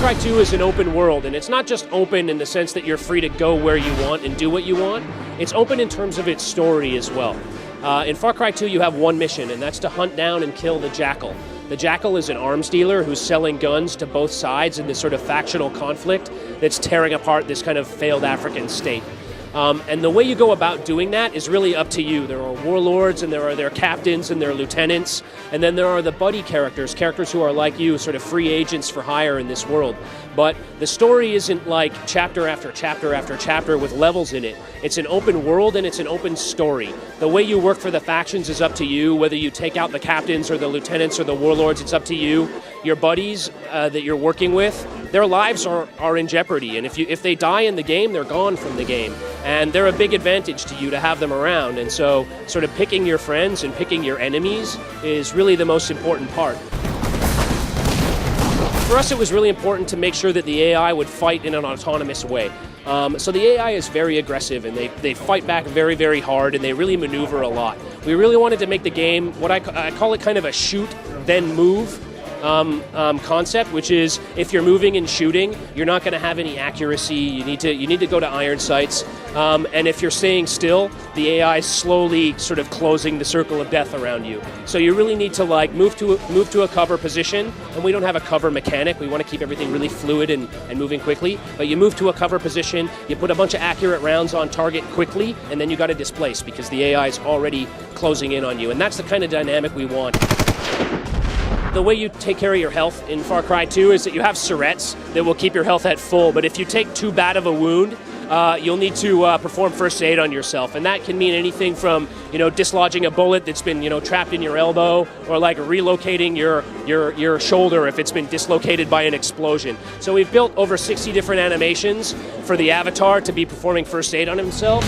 Cry 2 is an open world, and it's not just open in the sense that you're free to go where you want and do what you want. It's open in terms of its story as well. In Far Cry 2, you have one mission, and that's to hunt down and kill the Jackal. The Jackal is an arms dealer who's selling guns to both sides in this sort of factional conflict that's tearing apart this kind of failed African state. And the way you go about doing that is really up to you. There are warlords, and there are their captains and their lieutenants, and then there are the buddy characters who are like you, sort of free agents for hire in this world. But the story isn't like chapter after chapter after chapter with levels in it. It's an open world and it's an open story. The way you work for the factions is up to you. Whether you take out the captains or the lieutenants or the warlords, it's up to you. Your buddies that you're working with, their lives are in jeopardy, and if they die in the game, they're gone from the game. And they're a big advantage to you to have them around, and so sort of picking your friends and picking your enemies is really the most important part. For us, it was really important to make sure that the AI would fight in an autonomous way. So the AI is very aggressive, and they fight back very, very hard, and they really maneuver a lot. We really wanted to make the game, what I call it kind of a shoot, then move concept, which is if you're moving and shooting, you're not going to have any accuracy. You need to go to iron sights, and if you're staying still, the AI is slowly sort of closing the circle of death around you. So you really need to like move to a cover position, and we don't have a cover mechanic. We want to keep everything really fluid and moving quickly. But you move to a cover position, you put a bunch of accurate rounds on target quickly, and then you got to displace because the AI is already closing in on you, and that's the kind of dynamic we want. The way you take care of your health in Far Cry 2 is that you have Syrettes that will keep your health at full, but if you take too bad of a wound, you'll need to perform first aid on yourself, and that can mean anything from dislodging a bullet that's been trapped in your elbow, or like relocating your shoulder if it's been dislocated by an explosion. So we've built over 60 different animations for the avatar to be performing first aid on himself.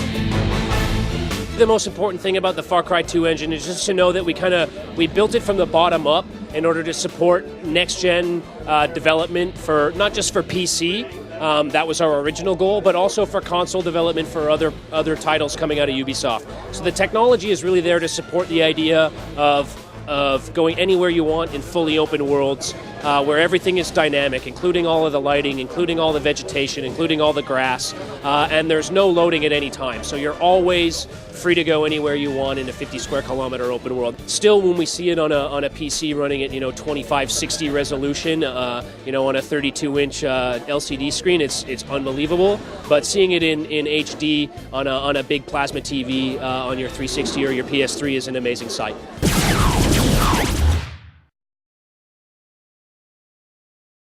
The most important thing about the Far Cry 2 engine is just to know that we built it from the bottom up in order to support next-gen development for not just for PC, that was our original goal, but also for console development for other titles coming out of Ubisoft. So the technology is really there to support the idea of going anywhere you want in fully open worlds, where everything is dynamic, including all of the lighting, including all the vegetation, including all the grass, and there's no loading at any time. So you're always free to go anywhere you want in a 50 square kilometer open world. Still, when we see it on a PC running at 2560 resolution, on a 32-inch LCD screen, it's unbelievable. But seeing it in HD on a big plasma TV on your 360 or your PS3 is an amazing sight.